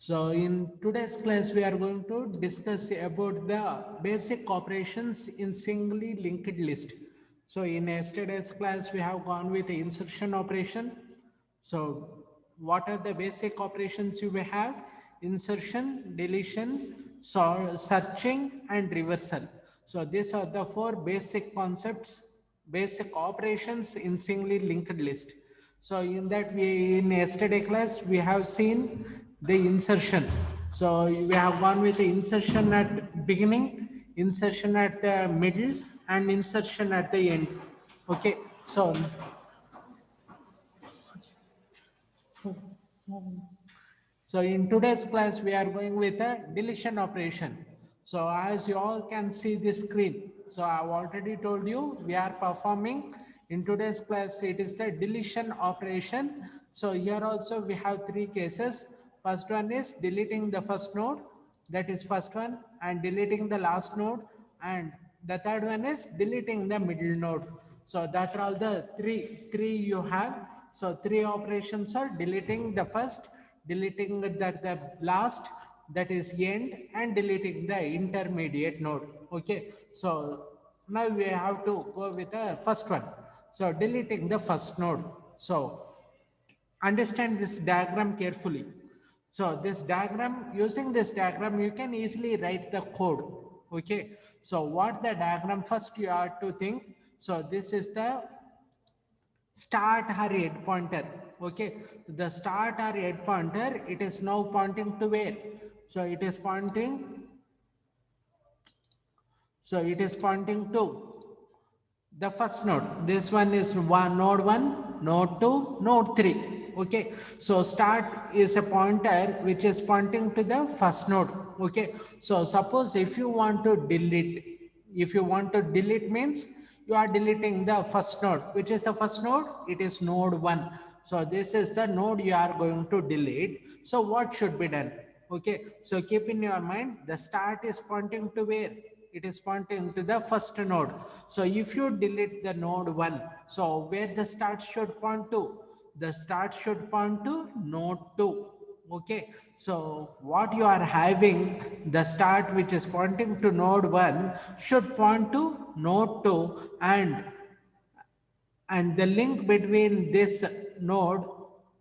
So in today's class, we are going to discuss about the basic operations in singly linked list. So in yesterday's class, we have gone with the insertion operation. So what are the basic operations you may have? Insertion, deletion, searching and reversal. So these are the four basic concepts, basic operations in singly linked list. So in that we in yesterday class we have seen the insertion. So we have gone with the insertion at beginning, insertion at the middle, and insertion at the end. Okay. So in today's class, we are going with a deletion operation. So as you all can see this screen, so I've already told you we are performing in today's class, it is the deletion operation. So here also we have three cases. First one is deleting the first node, that is first one, and deleting the last node, and the third one is deleting the middle node. So that are all the three you have. So three operations are deleting the first, deleting the last, that is end, and deleting the intermediate node. Okay. So now we have to go with the first one. So deleting the first node. So understand this diagram carefully. So this diagram, using this diagram, you can easily write the code. Okay. So what the diagram, first you have to think. So this is the start or head pointer. Okay. The start or head pointer, it is now pointing to where? So it is pointing, so it is pointing to the first node. This one is node 1, node 2, node 3. Okay. So start is a pointer which is pointing to the first node. Okay. So suppose if you want to delete, if you want to delete means you are deleting the first node. Which is the first node? It is node 1. So this is the node you are going to delete. So what should be done? Okay. So keep in your mind, the start is pointing to where? It is pointing to the first node. So if you delete the node 1, so where the start should point to? The start should point to node 2. Okay. So what you are having, the start which is pointing to node 1 should point to node 2, and the link between this node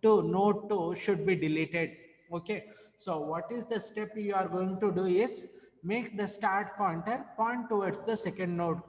to node 2 should be deleted. Okay. So what is the step you are going to do is make the start pointer point towards the second node.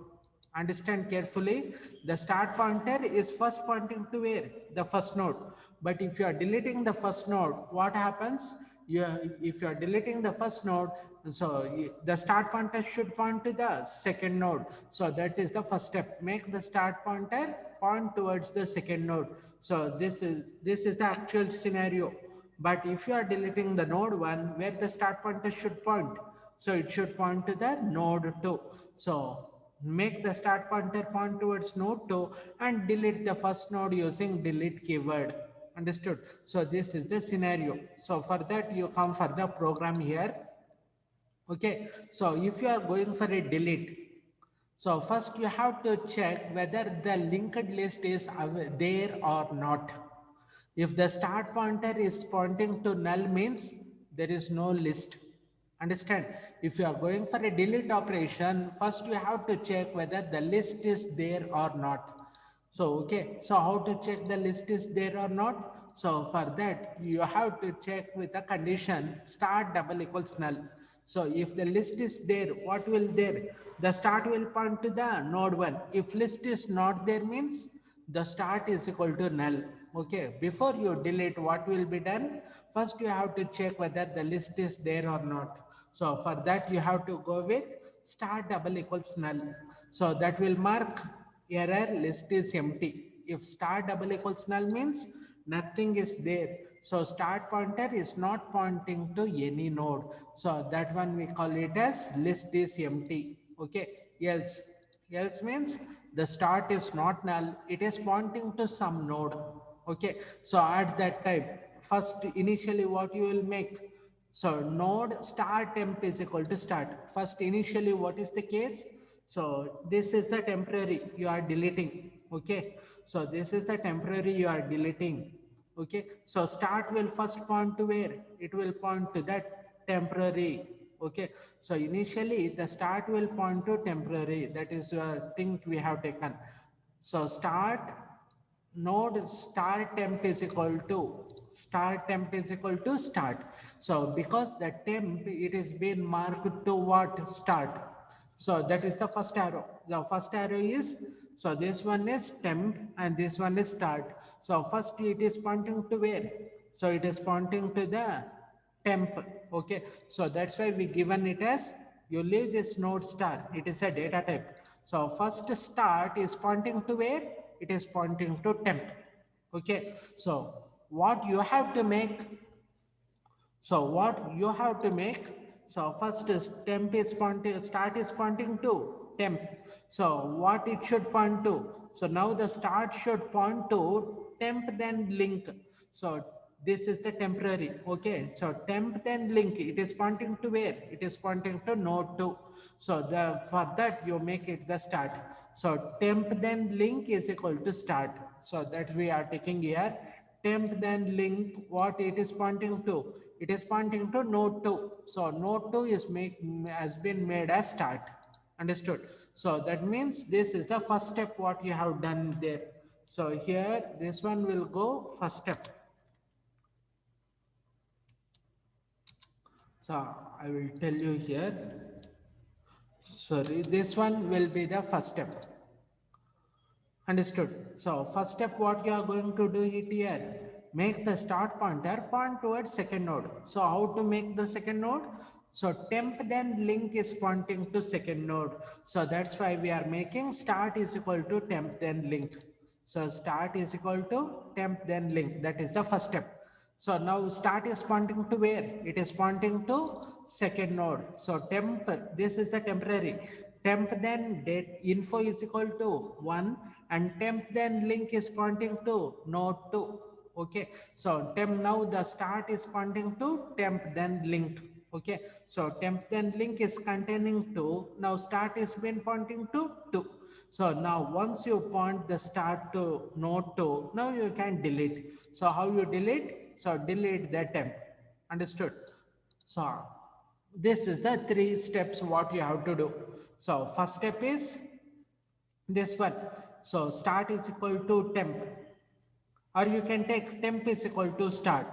Understand carefully, the start pointer is first pointing to where? The first node. But if you are deleting the first node, what happens? If you are deleting the first node, so the start pointer should point to the second node. So that is the first step. Make the start pointer point towards the second node. So this is the actual scenario. But if you are deleting the node 1, where the start pointer should point? So it should point to the node 2. So make the start pointer point towards node 2 and delete the first node using delete keyword. Understood? So this is the scenario. So for that you come for the program here. Okay. So if you are going for a delete, so first you have to check whether the linked list is there or not. If the start pointer is pointing to null means there is no list. Understand? If you are going for a delete operation, first you have to check whether the list is there or not. So, okay. So how to check the list is there or not? So for that, you have to check with the condition start double equals null. So if the list is there, what will there? The start will point to the node 1. If list is not there means the start is equal to null. Okay. Before you delete, what will be done? First, you have to check whether the list is there or not. So for that, you have to go with start double equals null. So that will mark error list is empty. If start double equals null means nothing is there. So start pointer is not pointing to any node. So that one we call it as list is empty. Okay. Else means the start is not null. It is pointing to some node. Okay. So at that time, first initially what you will make? So node start temp is equal to start. First initially what is the case? So this is the temporary you are deleting. Okay. So this is the temporary you are deleting. Okay, so start will first point to where? It will point to that temporary. Okay, so initially the start will point to temporary. That is a thing we have taken. So start node star temp is equal to start. So because the temp, it is been marked to what? Start. So that is the first arrow. The first arrow is, so this one is temp and this one is start. So first it is pointing to where? So it is pointing to the temp. Okay, so that's why we given it as, you leave this node star, it is a data type. So first start is pointing to where? It is pointing to temp. Okay, so what you have to make, so first is temp is pointing, start is pointing to temp. So what it should point to? So now the start should point to temp then link. So this is the temporary. Okay, so temp then link, it is pointing to where? It is pointing to node 2. So the for that you make it the start. So temp then link is equal to start. So that we are taking here temp then link, what it is pointing to? It is pointing to node 2. So node 2 is has been made as start. Understood? So that means this is the first step what you have done there. So here this one will go first step. So I will tell you here, sorry, this one will be the first step. Understood? So first step what you are going to do it here, make the start pointer point towards second node. So how to make the second node? So temp then link is pointing to second node. So that's why we are making start is equal to temp then link. So start is equal to temp then link. That is the first step. So now start is pointing to where? It is pointing to second node. So temp, this is the temporary. Temp then date info is equal to 1 and temp then link is pointing to node 2. Okay, so temp, now the start is pointing to temp then link. Okay, so temp then link is containing 2. Now start is been pointing to 2. So now once you point the start to node 2, now you can delete. So how you delete? So delete the temp. Understood? So this is the 3 steps what you have to do. So first step is this one. So start is equal to temp, or you can take temp is equal to start.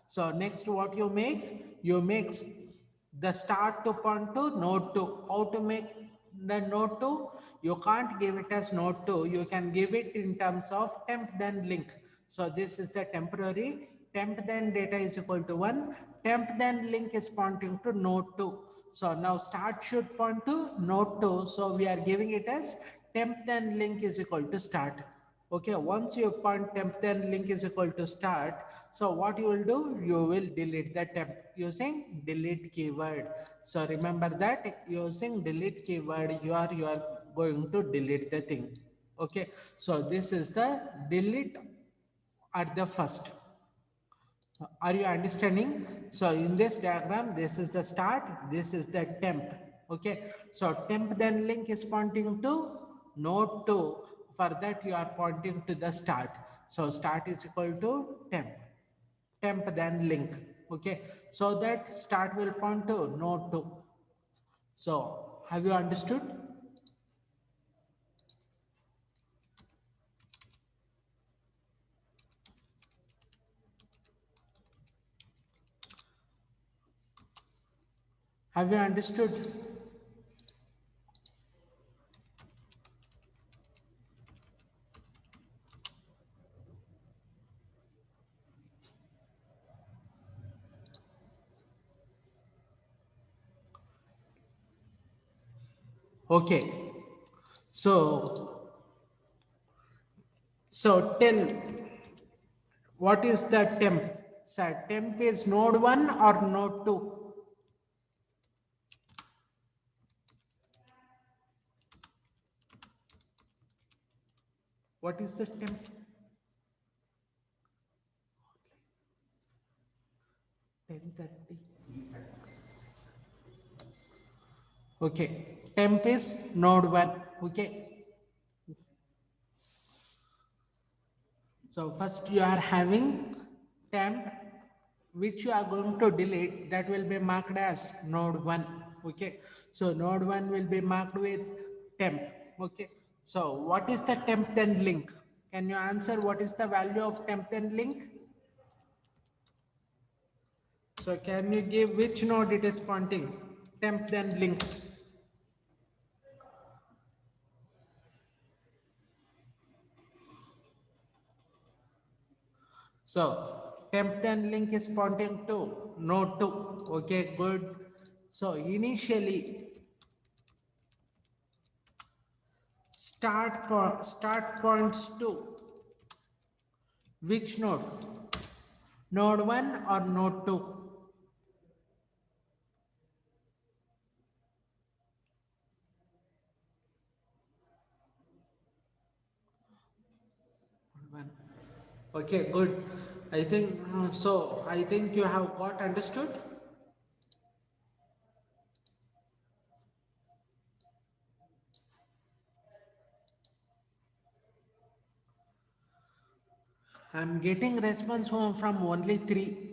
So next what you make? You make the start to point to node 2. How to make the node 2? You can't give it as node 2. You can give it in terms of temp then link. So this is the temporary. Temp then data is equal to 1. Temp then link is pointing to node 2. So now start should point to node 2. So we are giving it as temp then link is equal to start. Okay, once you point temp then link is equal to start, so what you will do? You will delete the temp using delete keyword. So remember that using delete keyword, you are going to delete the thing. Okay, so this is the delete at the first. Are you understanding? So in this diagram, this is the start, this is the temp. Okay, so temp then link is pointing to node 2. For that you are pointing to the start. So start is equal to temp then link. Okay, so that start will point to node 2. So have you understood? Have you understood? Okay, so tell, what is the temp? Sir, temp is node 1 or node 2? What is the temp? 10:30. Okay, temp is node 1. Okay, so first you are having temp which you are going to delete, that will be marked as node 1. Okay, so node 1 will be marked with temp. Okay, so what is the temp then link? Can you answer what is the value of temp then link? So can you give which node it is pointing? Temp then link. So temp then link is pointing to node 2. Okay, good. So initially start points to which node? Node 1 or node 2? One. Okay, good. I think so. I think you have got understood. I'm getting response from only 3.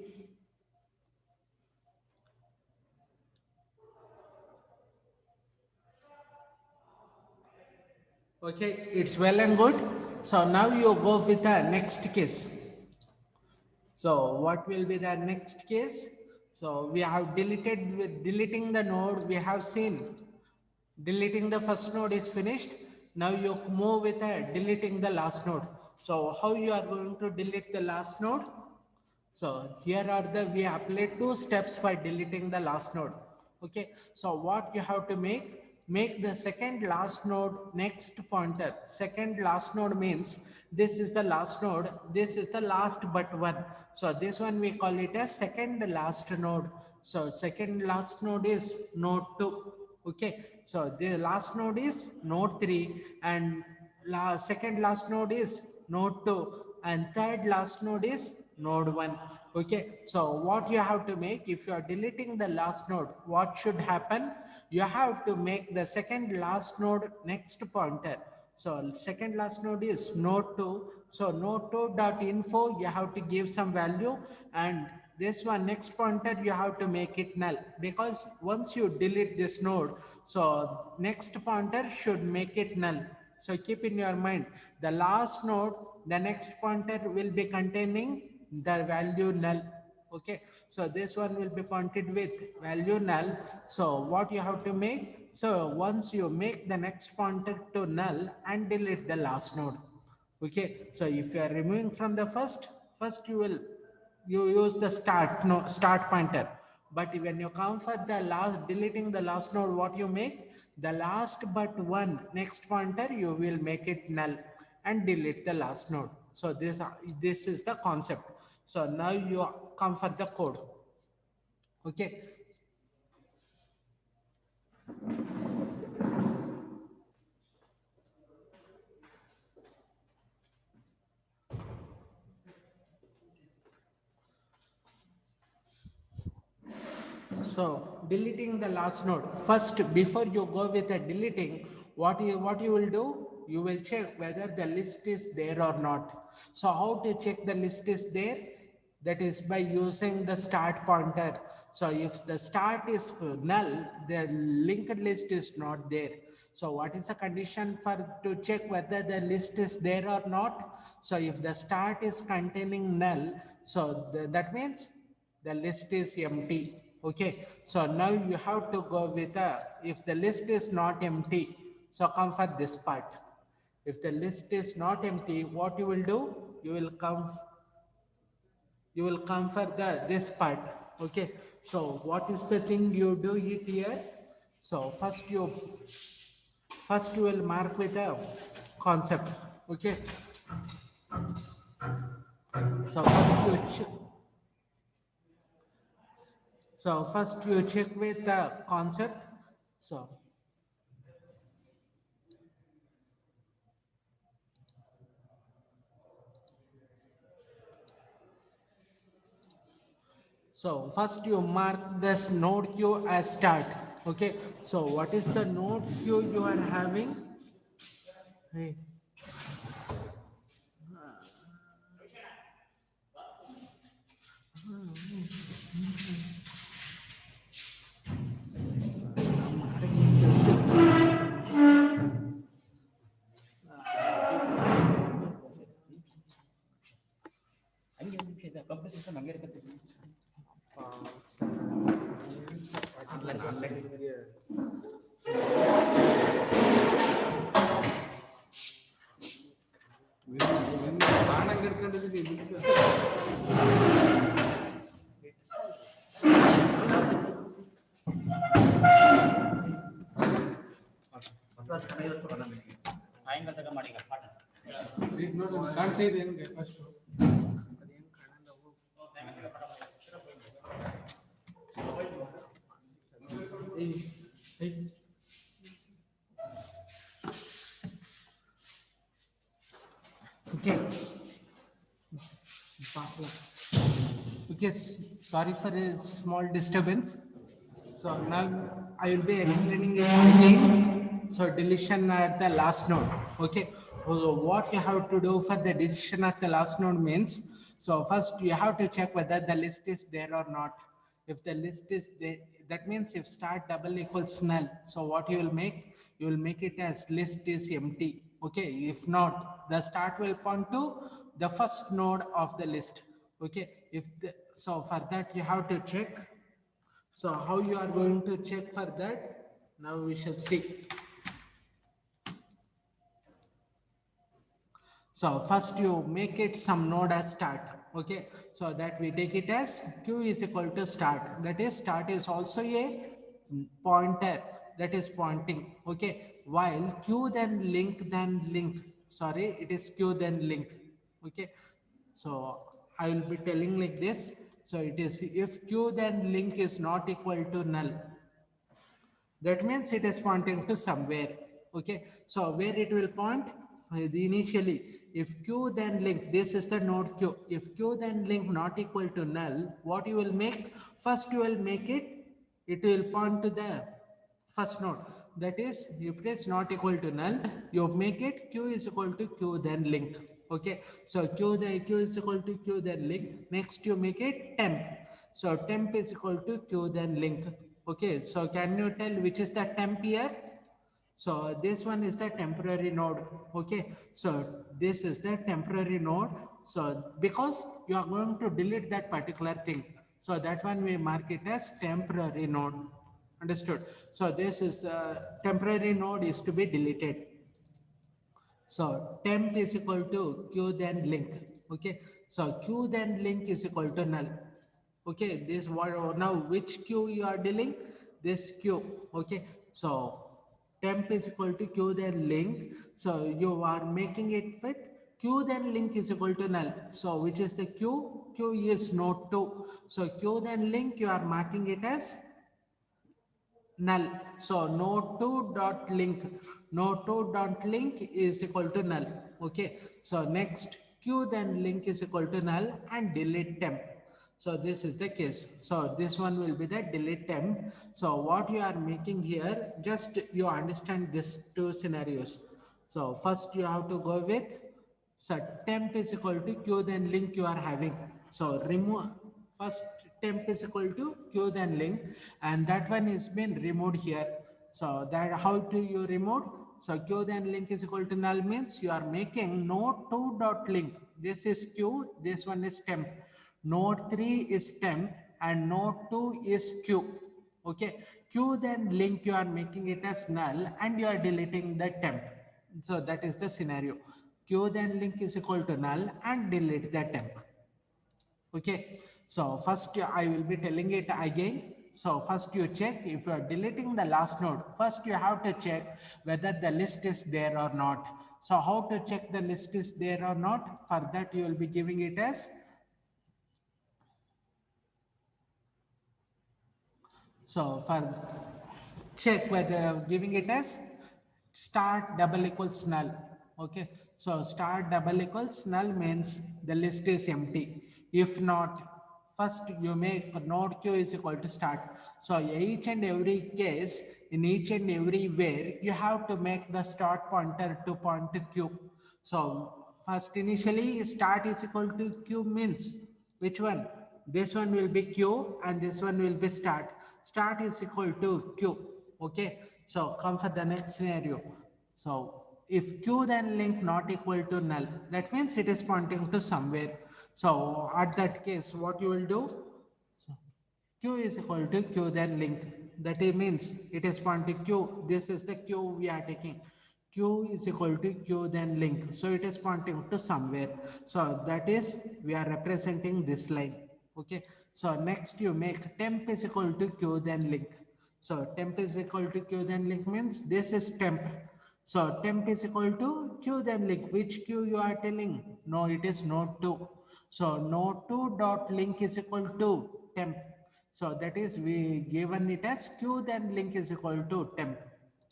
Okay, it's well and good. So now you go with the next case. So what will be the next case? So we have deleted with deleting the node. We have seen deleting the first node is finished. Now you move with deleting the last node. So how you are going to delete the last node? So here are we applied 2 steps for deleting the last node. Okay, so what you have to make the second last node next pointer. Second last node means this is the last node, this is the last but one. So this one we call it as second last node. So second last node is node 2. Okay, so the last node is node 3 and second last node is node 2 and third last node is node 1. Okay, so what you have to make, if you are deleting the last node, what should happen? You have to make the second last node next pointer. So second last node is node 2. So node 2 dot info, you have to give some value, and this one next pointer you have to make it null, because once you delete this node, so next pointer should make it null. So keep in your mind, the last node, the next pointer will be containing the value null. Okay, so this one will be pointed with value null. So what you have to make, so once you make the next pointer to null and delete the last node. Okay, so if you are removing from the first you use the start pointer, but when you come for the last deleting the last node, what you make, the last but one next pointer you will make it null and delete the last node. So this is the concept. So now you come for the code. Okay, so deleting the last node. First, before you go with the deleting, what you will do? You will check whether the list is there or not. So how to check the list is there? That is by using the start pointer. So if the start is null, the linked list is not there. So what is the condition for to check whether the list is there or not? So if the start is containing null, so that means the list is empty. Okay, so now you have to go with if the list is not empty, so come for this part. If the list is not empty, what you will do, you will come for this part. Okay, so what is the thing you do it here? So first you will mark with a concept. Okay, so first you check with the concept. So first you mark this node queue as start. Okay, so what is the node queue you are having? Hey. Computer system ಹಂಗೆ ಇರ್ತೈತಿ. ಸಾಯಂಕಾಲ ತನಕ ಮಾಡಿ ಪಾಠ Okay. Okay, sorry for a small disturbance. So now I will be explaining it again. So deletion at the last node. Okay. So what you have to do for the deletion at the last node means, so first you have to check whether the list is there or not. If the list is there, that means if start double equals null, so what you will make? You will make it as list is empty. Okay, if not, the start will point to the first node of the list. Okay, if the, so for that you have to check. So how you are going to check for that? Now we shall see. So first you make it some node as start. Okay, so that we take it as q is equal to start. That is, start is also a pointer that is pointing. Okay, while q then link, sorry, it is q then link. Okay, so I will be telling like this. So it is if q then link is not equal to null, that means it is pointing to somewhere. Okay, so where it will point? Initially, if q then link, this is the node q. If q then link not equal to null, what you will make? First you will make it will point to the first node. That is, if it is not equal to null, you make it q is equal to q then link. Okay, so q is equal to q then link. Next you make it temp. So temp is equal to q then link. Okay, so can you tell which is the temp here? So this one is the temporary node. Okay, so this is the temporary node. So because you are going to delete that particular thing, so that one we mark it as temporary node. Understood? So this is temporary node is to be deleted. So temp is equal to q then link. Okay, so q then link is equal to null. Okay, this what now which q you are dealing? This q. Okay, so temp is equal to q then link. So you are making it fit. Q then link is equal to null. So which is the q? Q is node 2. So q then link you are marking it as null. So node2 dot link, node2 dot link is equal to null. Okay, so next q then link is equal to null and delete temp. So this is the case. So this one will be the delete temp. So what you are making here, just you understand these two scenarios. So first you have to go with, so temp is equal to q then link you are having. So remove first temp is equal to q then link, and that one is been removed here. So that how do you remove? So q then link is equal to null means you are making node 2 dot link. This is q, this one is temp. Node 3 is temp and node 2 is q. Okay, q then link you are making it as null and you are deleting the temp. So that is the scenario. Q then link is equal to null and delete the temp. Okay, so first I will be telling it again. So first you check if you are deleting the last node. First you have to check whether the list is there or not. So how to check the list is there or not? For that you will be giving it as, so for check whether giving it as start double equals null. Okay, so start double equals null means the list is empty. If not, first you make node q is equal to start. So each and every case, in each and everywhere, you have to make the start pointer to point to q. So first initially start is equal to q means which one? This one will be q and this one will be start. Start is equal to q. Okay, so come for the next scenario. So if q then link not equal to null, that means it is pointing to somewhere. So at that case, what you will do? So q is equal to q then link. That it means it is pointing q. This is the q we are taking. Q is equal to q then link. So it is pointing to somewhere. So that is we are representing this line. Okay. So next you make temp is equal to q then link. So temp is equal to q then link means this is temp. So temp is equal to q then link. Which q you are telling? No, it is node 2. So node 2 dot link is equal to temp. So that is we given it as q then link is equal to temp.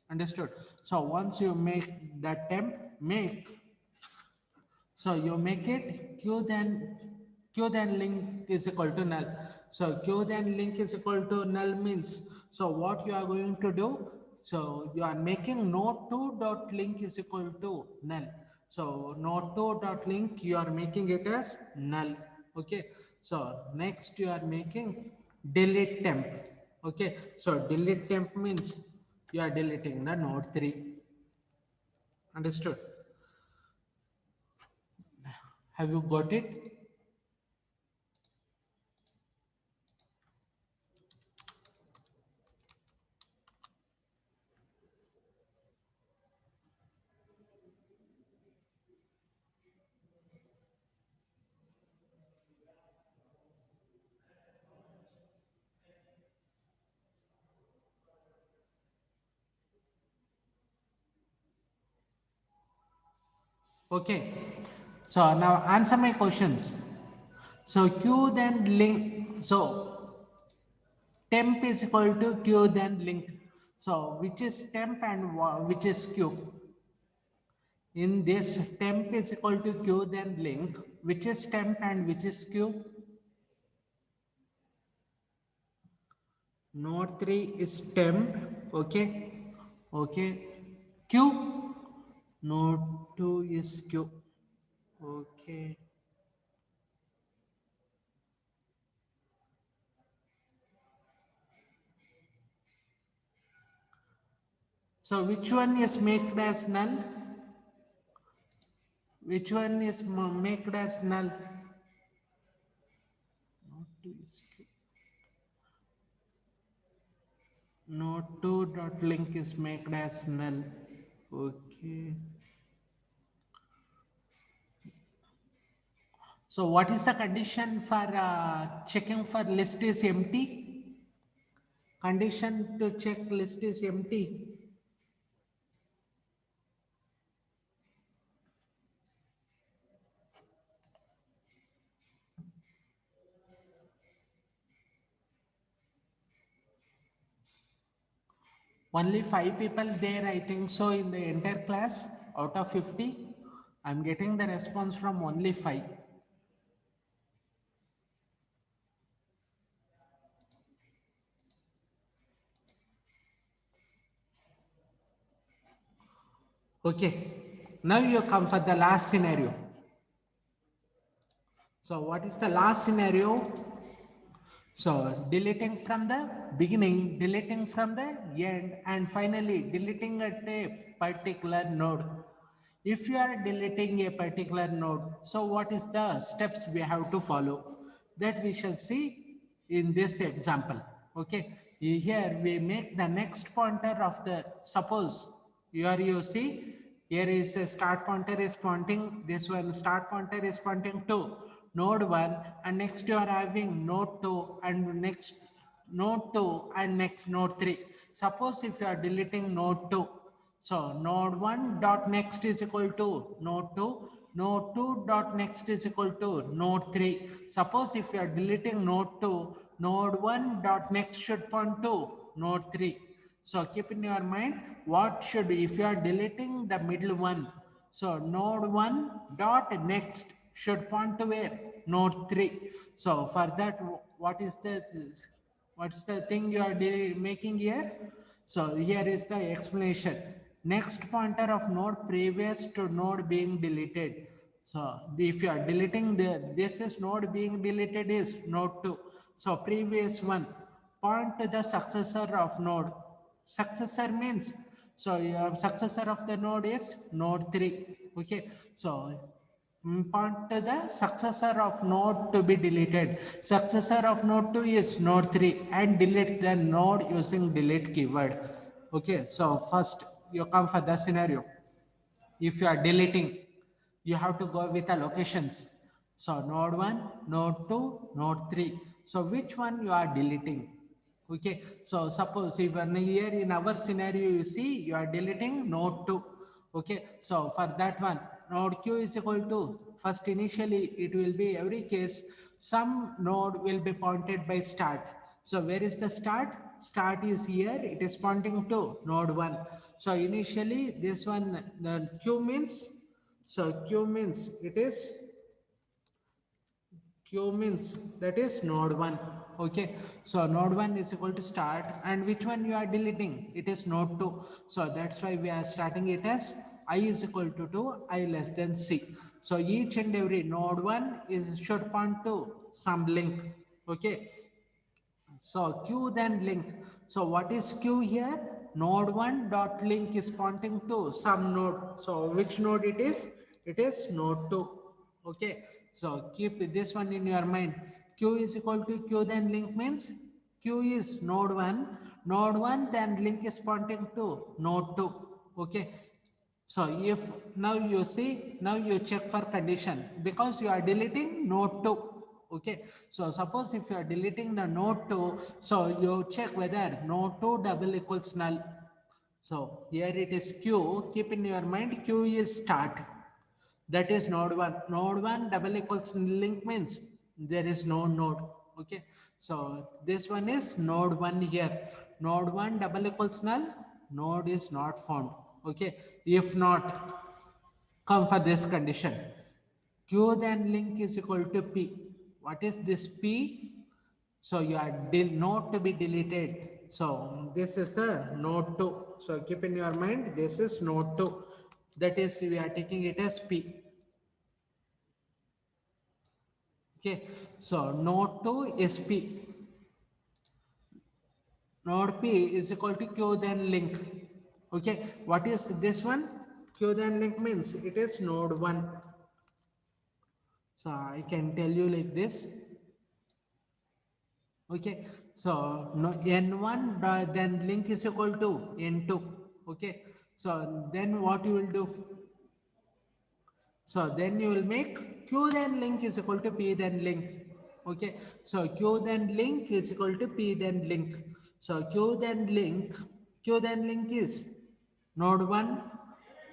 Understood? So once you make the temp, so you make it q then link is equal to null. So q then link is equal to null means, so what you are going to do? So you are making node 2 dot link is equal to null. So node 2 dot link you are making it as null. Okay. So next you are making delete temp. Okay. So delete temp means you are deleting the node 3. Understood? Have you got it? Okay. So now answer my questions. So Q then link. So temp is equal to Q then link. So which is temp and which is Q? In this, temp is equal to Q then link. Which is temp and which is Q? Node 3 is temp. Okay. Okay. Q. Node 2 is Q. Okay. So which one is made as null? Which one is made as null? Not to is node 2 dot link is made as null. Okay. So what is the condition for checking for list is empty? Condition to check list is empty. Only 5 people there, I think so, in the entire class out of 50. I'm getting the response from only 5. Okay. Now you come for the last scenario. So what is the last scenario? So deleting from the beginning, deleting from the end, and finally deleting at a particular node. If you are deleting a particular node, so what is the steps we have to follow? That we shall see in this example. Okay. Here we make the next pointer of the, suppose here you see, here is a start pointer is pointing, this one start pointer is pointing to node 1, and next you are having node 2 and next node 2 and next node 3. Suppose if you are deleting node 2, so node 1 dot next is equal to node 2, node 2 dot next is equal to node 3. Suppose if you are deleting node 2, node 1 dot next should point to node 3. So keep in your mind what should, if you are deleting the middle one, so node 1 dot next should point to where? Node 3. So for that, what's the thing you are making here? So here is the explanation. Next pointer of node previous to node being deleted. So if you are deleting this is node being deleted is node 2. So previous one, point to the successor of node. Successor means, so your successor of the node is node 3. Okay. So point to the successor of node to be deleted. Successor of node 2 is node 3 and delete the node using delete keyword. Okay, so first you come for the scenario. If you are deleting, you have to go with the locations. So node 1, node 2, node 3. So which one you are deleting? Okay, so suppose even here in our scenario, you see you are deleting node 2. Okay, so for that one, node q is equal to, first initially it will be every case, some node will be pointed by start. So where is the start? Start is here, it is pointing to node 1. So initially this one, the q means, so q means it is, q means that is node 1. Okay, so node 1 is equal to start, and which one you are deleting? It is node 2. So that's why we are starting it as I is equal to 2, I less than c. So each and every node 1 is should point to some link. Okay, so Q then link. So what is Q here? Node 1 dot link is pointing to some node. So which node it is? It is node 2. Okay. So keep this one in your mind. Q is equal to Q then link means Q is node 1. Node 1 then link is pointing to node 2. Okay. So if now you see, now you check for condition because you are deleting node 2. Okay. So suppose if you are deleting the node 2, so you check whether node 2 double equals null. So here it is Q, keep in your mind Q is start. That is node 1. Node 1 double equals link means there is no node. Okay. So this one is node 1 here. Node 1 double equals null, node is not found. Okay. If not, come for this condition. Q then link is equal to P. What is this P? So you are node to be deleted. So this is the node 2. So keep in your mind, this is node 2. That is, we are taking it as P. Okay, so node 2 is P. Node P is equal to Q then link. Okay, what is this one? Q then link means it is node 1. So I can tell you like this. Okay, so no, N1 then link is equal to N2. Okay, so then what you will do? So then you will make Q then link is equal to P then link. Okay, so Q then link is equal to P then link. So Q then link is node 1.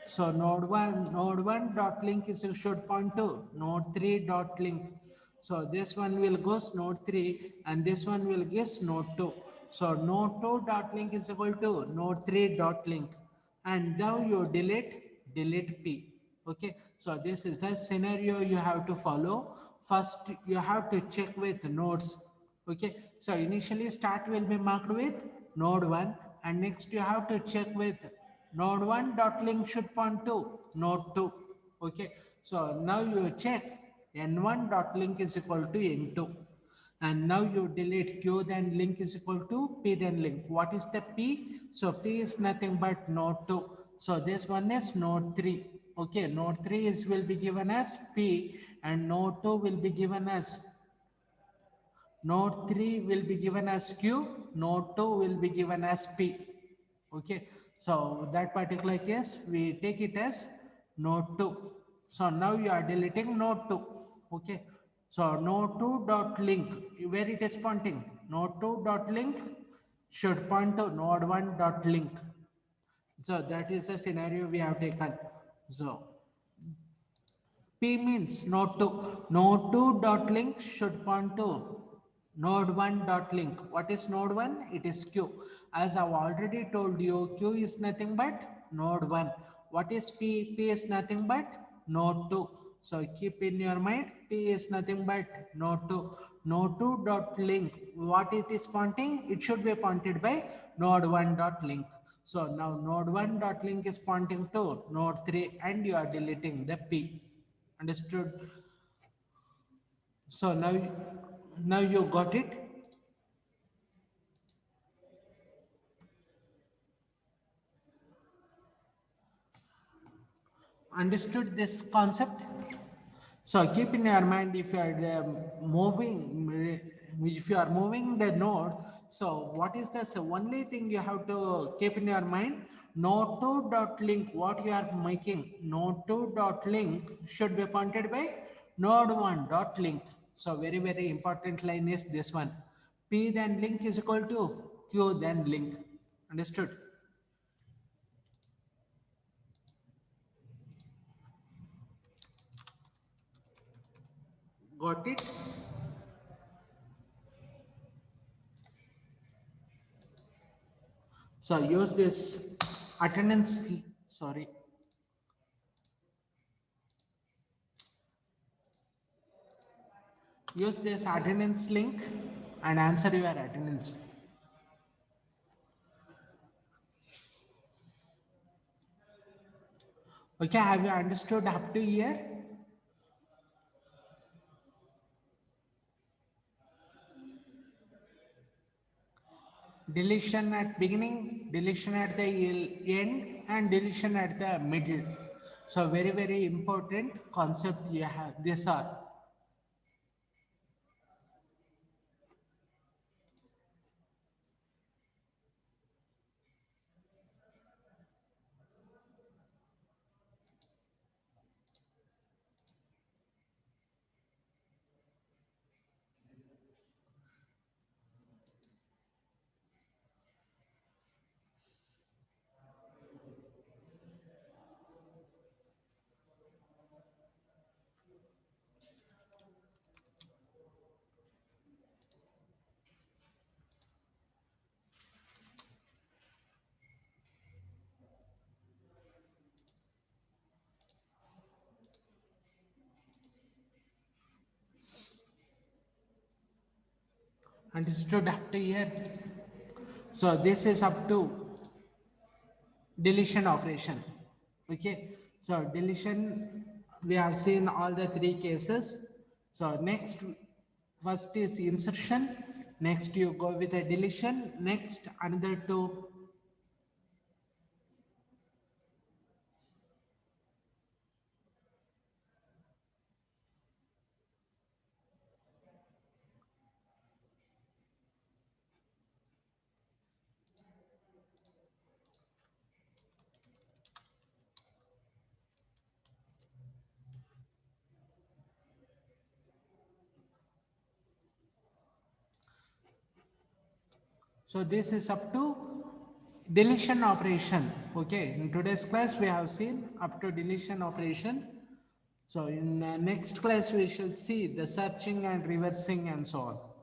So node 1 dot link is should point to node 3 dot link. So this one will goes node 3 and this one will guess node 2. So node 2 dot link is equal to node 3 dot link. And now you delete P. Okay, so this is the scenario you have to follow. First, you have to check with nodes. Okay, so initially start will be marked with node 1 and next you have to check with node 1 dot link should point to node 2. Okay, so now you check n1 dot link is equal to n2. And now you delete Q then link is equal to P then link. What is the P? So P is nothing but node 2. So this one is node 3. Okay, node 3 is will be given as P and node 2 will be given as, node 3 will be given as Q, node 2 will be given as P. Okay, so that particular case we take it as node 2. So now you are deleting node 2. Okay, so node 2 dot link, where it is pointing, node 2 dot link should point to node 1 dot link. So that is the scenario we have taken. So P means node 2. Node 2 dot link should point to node 1 dot link. What is node 1? It is Q. As I've already told you, Q is nothing but node 1. What is P? P is nothing but node 2. So keep in your mind, P is nothing but node 2. Node 2 dot link. What it is pointing? It should be pointed by node 1 dot link. So now node 1 dot link is pointing to node 3 and you are deleting the P. Understood? So now you got it. Understood this concept? So keep in your mind, if you are if you are moving the node, so what is the only thing you have to keep in your mind? Node2 dot link, what you are making, node2 dot link should be pointed by node1 dot link. So very important line is this one. P then link is equal to Q then link. Understood? Got it? So use this attendance, sorry. Use this attendance link and answer your attendance. Okay, have you understood up to here? Deletion at beginning, deletion at the end, and deletion at the middle. So very important concept you have. These are. Understood up to here? So this is up to deletion operation. Okay, so deletion, we have seen all the three cases. So next, first is insertion, next you go with a deletion, next another two. So this is up to deletion operation. Okay, in today's class we have seen up to deletion operation. So in next class we shall see the searching and reversing and so on.